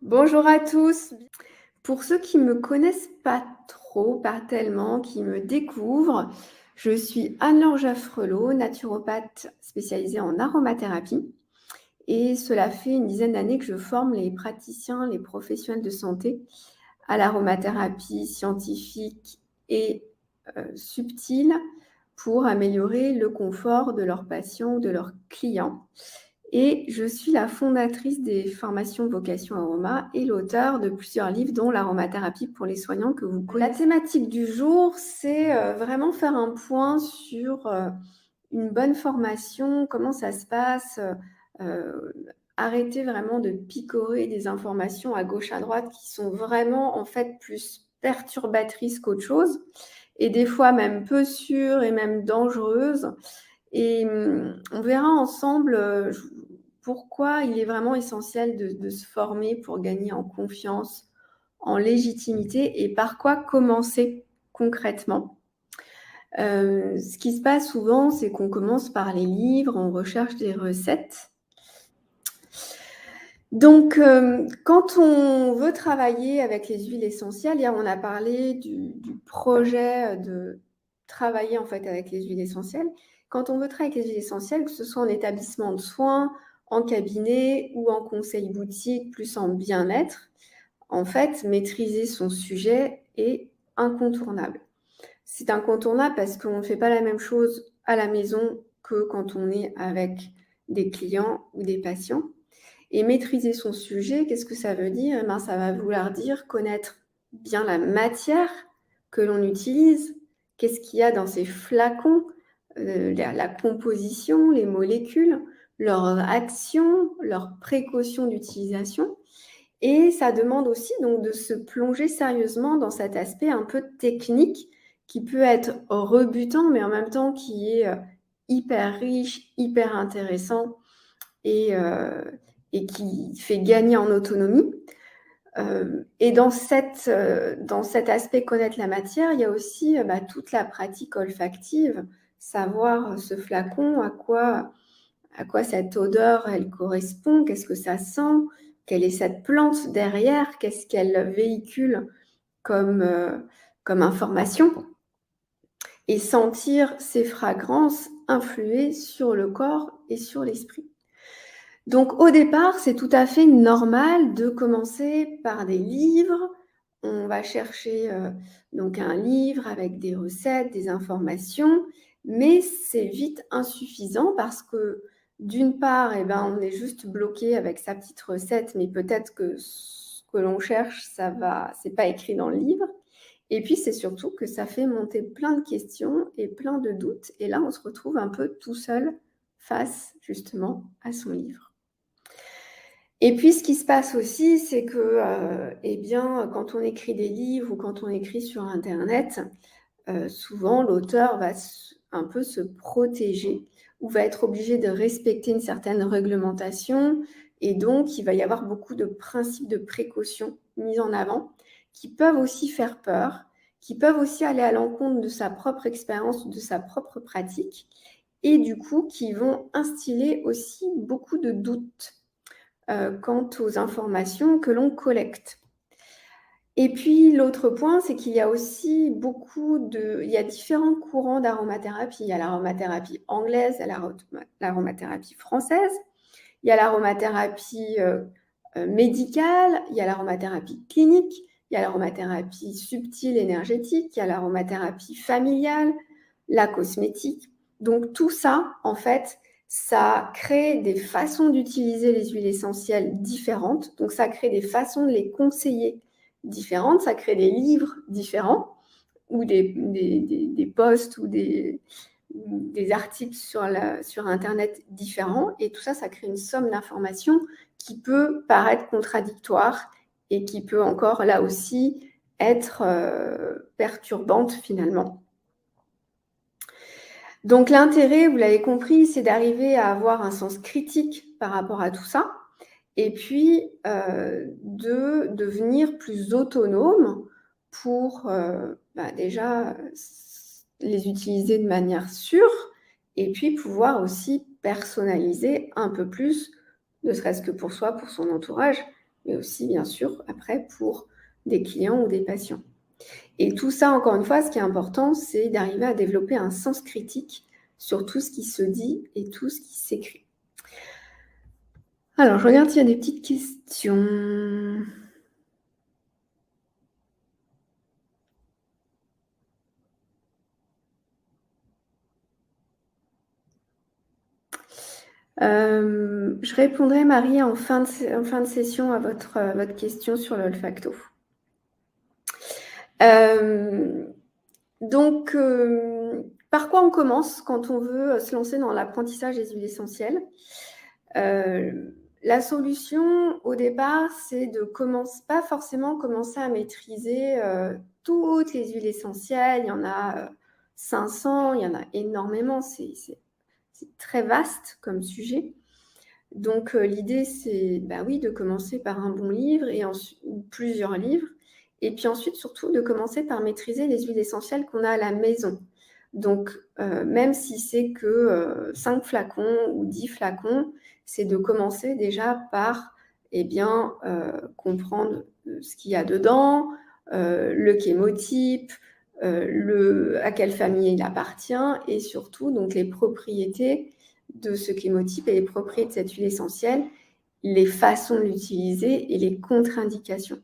Bonjour à tous. Pour ceux qui me connaissent pas trop, pas tellement, qui me découvrent, je suis Anne-Laure Jaffrelot, naturopathe spécialisée en aromathérapie et cela fait une dizaine d'années que je forme les praticiens, les professionnels de santé à l'aromathérapie scientifique et subtile pour améliorer le confort de leurs patients ou de leurs clients. Et je suis la fondatrice des formations Vocation Aroma et l'auteure de plusieurs livres, dont l'aromathérapie pour les soignants que vous connaissez. La thématique du jour, c'est vraiment faire un point sur une bonne formation, comment ça se passe, arrêter vraiment de picorer des informations à gauche, à droite qui sont vraiment en fait plus perturbatrices qu'autre chose et des fois même peu sûres et même dangereuses. Et on verra ensemble pourquoi il est vraiment essentiel de se former pour gagner en confiance, en légitimité et par quoi commencer concrètement. Ce qui se passe souvent, c'est qu'on commence par les livres, on recherche des recettes. Donc, quand on veut travailler avec les huiles essentielles, hier on a parlé du projet de travailler en fait avec les huiles essentielles. Quand on veut travailler avec les huiles essentielles, que ce soit en établissement de soins, en cabinet ou en conseil boutique, plus en bien-être, en fait, maîtriser son sujet est incontournable. C'est incontournable parce qu'on ne fait pas la même chose à la maison que quand on est avec des clients ou des patients. Et maîtriser son sujet, qu'est-ce que ça veut dire? Eh ben, ça va vouloir dire connaître bien la matière que l'on utilise, qu'est-ce qu'il y a dans ces flacons, la composition, les molécules, leur action, leurs précautions d'utilisation. Et ça demande aussi donc de se plonger sérieusement dans cet aspect un peu technique qui peut être rebutant, mais en même temps qui est hyper riche, hyper intéressant et, euh, et qui fait gagner en autonomie. Et dans cet aspect connaître la matière, il y a aussi toute la pratique olfactive, savoir ce flacon, à quoi cette odeur elle correspond, qu'est-ce que ça sent, quelle est cette plante derrière, qu'est-ce qu'elle véhicule comme, comme information, et sentir ces fragrances influer sur le corps et sur l'esprit. Donc au départ, c'est tout à fait normal de commencer par des livres. On va chercher donc un livre avec des recettes, des informations, mais c'est vite insuffisant parce que d'une part, eh ben, on est juste bloqué avec sa petite recette, mais peut-être que ce que l'on cherche, c'est pas écrit dans le livre. Et puis c'est surtout que ça fait monter plein de questions et plein de doutes. Et là, on se retrouve un peu tout seul face justement à son livre. Et puis, ce qui se passe aussi, c'est que, eh bien, quand on écrit des livres ou quand on écrit sur internet, souvent l'auteur va un peu se protéger ou va être obligé de respecter une certaine réglementation et donc il va y avoir beaucoup de principes de précaution mis en avant qui peuvent aussi faire peur, qui peuvent aussi aller à l'encontre de sa propre expérience ou de sa propre pratique et du coup qui vont instiller aussi beaucoup de doutes quant aux informations que l'on collecte. Et puis l'autre point, c'est qu'il y a aussi il y a différents courants d'aromathérapie. Il y a l'aromathérapie anglaise, il y a l'aromathérapie française, il y a l'aromathérapie médicale, il y a l'aromathérapie clinique, il y a l'aromathérapie subtile énergétique, il y a l'aromathérapie familiale, la cosmétique. Donc tout ça, en fait, ça crée des façons d'utiliser les huiles essentielles différentes. Donc ça crée des façons de les conseiller différentes, ça crée des livres différents ou des posts ou des articles sur Internet différents. Et tout ça, ça crée une somme d'informations qui peut paraître contradictoire et qui peut encore, là aussi, être perturbante finalement. Donc l'intérêt, vous l'avez compris, c'est d'arriver à avoir un sens critique par rapport à tout ça et puis de devenir plus autonome pour déjà les utiliser de manière sûre et puis pouvoir aussi personnaliser un peu plus, ne serait-ce que pour soi, pour son entourage, mais aussi, bien sûr, après pour des clients ou des patients. Et tout ça, encore une fois, ce qui est important, c'est d'arriver à développer un sens critique sur tout ce qui se dit et tout ce qui s'écrit. Alors, je regarde s'il y a des petites questions. Je répondrai, Marie, en fin de session à votre question sur l'olfacto. Donc, par quoi on commence quand on veut se lancer dans l'apprentissage des huiles essentielles? La solution, au départ, c'est de pas forcément commencer à maîtriser toutes les huiles essentielles. Il y en a 500, il y en a énormément. C'est très vaste comme sujet. Donc, l'idée, c'est oui, de commencer par un bon livre ou plusieurs livres. Et puis ensuite, surtout, de commencer par maîtriser les huiles essentielles qu'on a à la maison. Donc, même si c'est que 5 flacons ou 10 flacons, c'est de commencer déjà par comprendre ce qu'il y a dedans, le chémotype, à quelle famille il appartient et surtout donc les propriétés de ce chémotype et les propriétés de cette huile essentielle, les façons de l'utiliser et les contre-indications.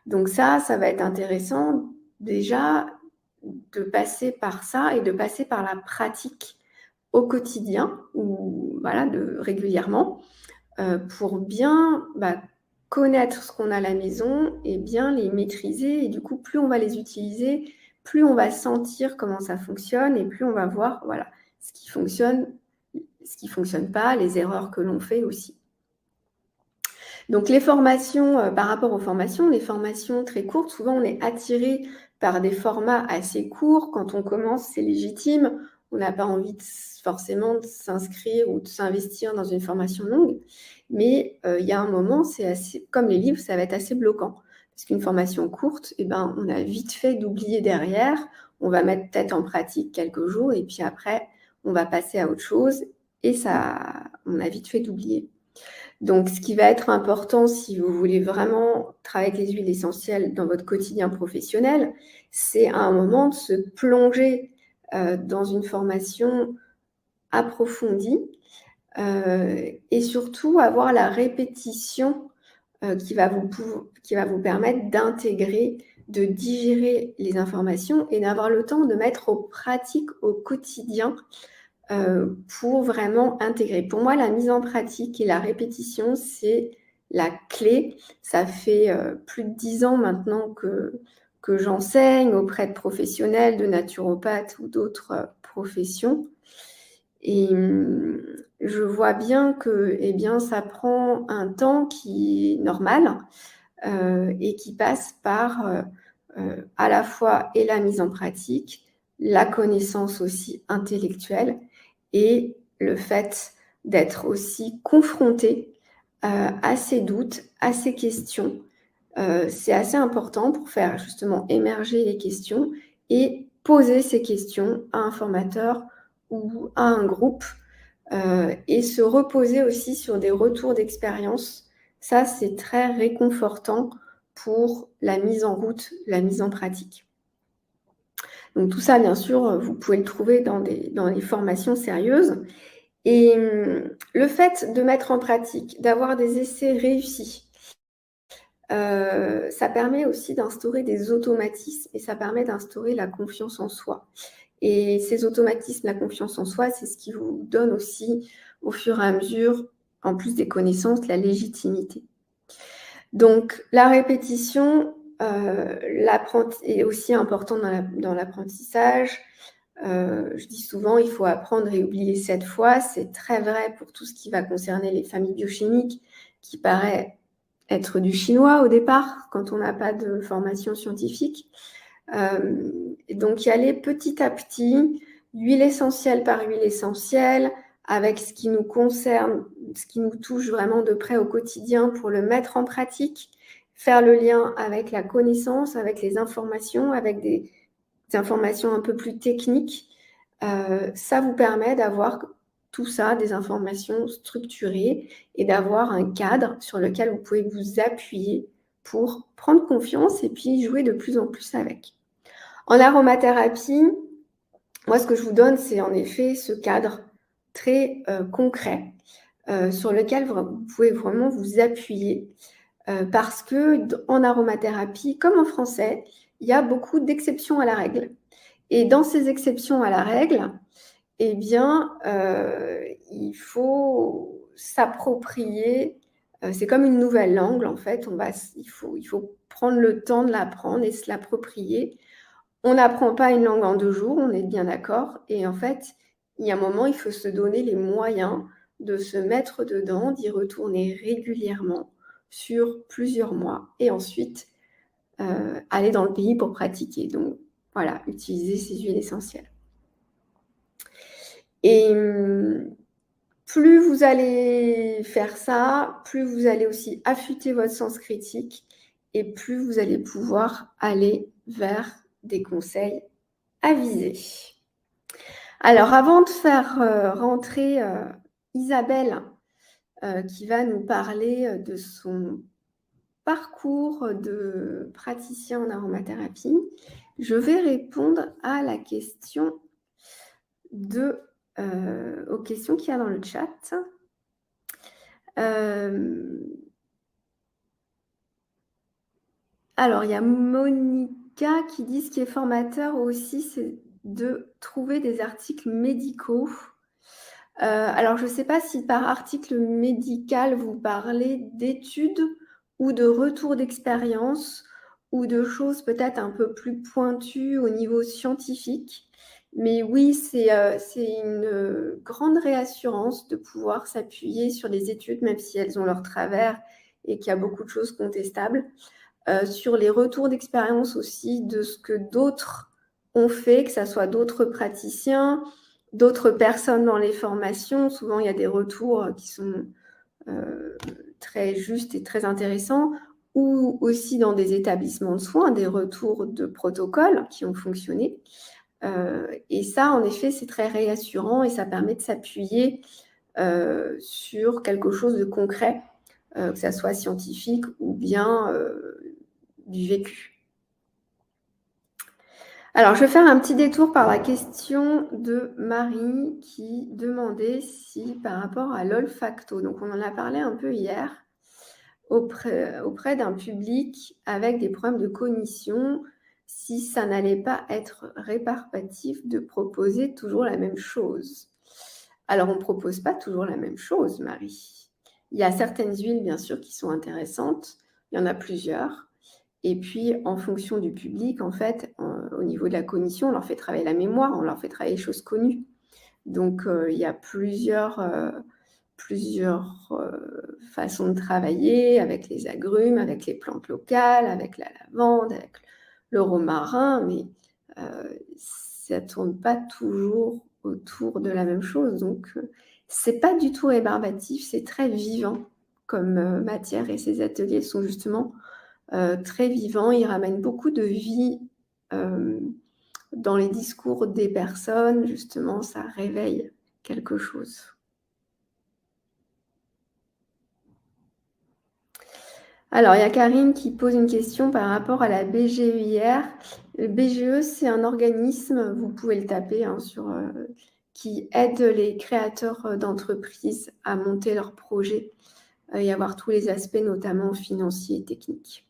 Donc ça va être intéressant déjà de passer par ça et de passer par la pratique au quotidien ou régulièrement pour bien connaître ce qu'on a à la maison et bien les maîtriser. Et du coup, plus on va les utiliser, plus on va sentir comment ça fonctionne et plus on va voir ce qui fonctionne pas, les erreurs que l'on fait aussi. Donc les formations, par rapport aux formations, les formations très courtes, souvent on est attiré par des formats assez courts. Quand on commence, c'est légitime. On n'a pas envie forcément de s'inscrire ou de s'investir dans une formation longue. Mais il y a un moment, c'est assez, comme les livres, ça va être assez bloquant. Parce qu'une formation courte, on a vite fait d'oublier derrière. On va mettre peut-être en pratique quelques jours et puis après, on va passer à autre chose. Et ça, on a vite fait d'oublier. Donc, ce qui va être important si vous voulez vraiment travailler avec les huiles essentielles dans votre quotidien professionnel, c'est à un moment de se plonger dans une formation approfondie et surtout avoir la répétition qui va vous permettre d'intégrer, de digérer les informations et d'avoir le temps de mettre en pratique au quotidien pour vraiment intégrer. Pour moi, la mise en pratique et la répétition, c'est la clé. Ça fait plus de 10 ans maintenant que j'enseigne auprès de professionnels, de naturopathes ou d'autres professions. Et je vois bien que ça prend un temps qui est normal et qui passe par à la fois et la mise en pratique, la connaissance aussi intellectuelle et le fait d'être aussi confronté à ces doutes, à ces questions. C'est assez important pour faire justement émerger les questions et poser ces questions à un formateur ou à un groupe et se reposer aussi sur des retours d'expérience. Ça, c'est très réconfortant pour la mise en route, la mise en pratique. Donc tout ça, bien sûr, vous pouvez le trouver dans les formations sérieuses. Et le fait de mettre en pratique, d'avoir des essais réussis, ça permet aussi d'instaurer des automatismes et ça permet d'instaurer la confiance en soi. Et ces automatismes, la confiance en soi, c'est ce qui vous donne aussi, au fur et à mesure, en plus des connaissances, la légitimité. Donc, la répétition est aussi importante dans l'apprentissage. Je dis souvent, il faut apprendre et oublier 7 fois. C'est très vrai pour tout ce qui va concerner les familles biochimiques, qui paraît être du chinois au départ, quand on n'a pas de formation scientifique. Donc, y aller petit à petit, huile essentielle par huile essentielle, avec ce qui nous concerne, ce qui nous touche vraiment de près au quotidien pour le mettre en pratique, faire le lien avec la connaissance, avec les informations, avec des informations un peu plus techniques. Ça vous permet d'avoir tout ça, des informations structurées et d'avoir un cadre sur lequel vous pouvez vous appuyer pour prendre confiance et puis jouer de plus en plus avec. En aromathérapie, moi, ce que je vous donne, c'est en effet ce cadre très concret sur lequel vous pouvez vraiment vous appuyer parce qu'en aromathérapie, comme en français, il y a beaucoup d'exceptions à la règle. Et dans ces exceptions à la règle, eh bien, il faut s'approprier, c'est comme une nouvelle langue en fait, il faut prendre le temps de l'apprendre et se l'approprier. On n'apprend pas une langue en 2 jours, on est bien d'accord et en fait, il y a un moment, il faut se donner les moyens de se mettre dedans, d'y retourner régulièrement sur plusieurs mois et ensuite, aller dans le pays pour pratiquer. Donc voilà, utiliser ces huiles essentielles. Et plus vous allez faire ça, plus vous allez aussi affûter votre sens critique et plus vous allez pouvoir aller vers des conseils avisés. Alors avant de faire rentrer Isabelle, qui va nous parler de son parcours de praticien en aromathérapie, je vais répondre à la question aux questions qu'il y a dans le chat. Alors, il y a Monica qui dit ce qui est formateur aussi, c'est de trouver des articles médicaux. Alors, je ne sais pas si par article médical, vous parlez d'études ou de retours d'expérience ou de choses peut-être un peu plus pointues au niveau scientifique. Mais oui, c'est une grande réassurance de pouvoir s'appuyer sur les études, même si elles ont leur travers et qu'il y a beaucoup de choses contestables, sur les retours d'expérience aussi de ce que d'autres ont fait, que ce soit d'autres praticiens, d'autres personnes dans les formations. Souvent, il y a des retours qui sont très justes et très intéressants, ou aussi dans des établissements de soins, des retours de protocoles qui ont fonctionné. Et ça, en effet, c'est très réassurant et ça permet de s'appuyer sur quelque chose de concret, que ça soit scientifique ou bien du vécu. Alors, je vais faire un petit détour par la question de Marie qui demandait si par rapport à l'olfacto, donc on en a parlé un peu hier, auprès d'un public avec des problèmes de cognition, si ça n'allait pas être rébarbatif de proposer toujours la même chose. Alors, on ne propose pas toujours la même chose, Marie. Il y a certaines huiles, bien sûr, qui sont intéressantes. Il y en a plusieurs. Et puis, en fonction du public, en fait, au niveau de la cognition, on leur fait travailler la mémoire, on leur fait travailler les choses connues. Donc, il y a plusieurs façons de travailler avec les agrumes, avec les plantes locales, avec la lavande, avec le romarin, mais ça ne tourne pas toujours autour de la même chose. Donc, c'est pas du tout rébarbatif, c'est très vivant comme matière et ces ateliers sont justement très vivants. Ils ramènent beaucoup de vie dans les discours des personnes. Justement, ça réveille quelque chose. Alors, il y a Karine qui pose une question par rapport à la BGEIR. Le BGE, c'est un organisme, vous pouvez le taper, qui aide les créateurs d'entreprises à monter leurs projets et avoir tous les aspects, notamment financiers et techniques.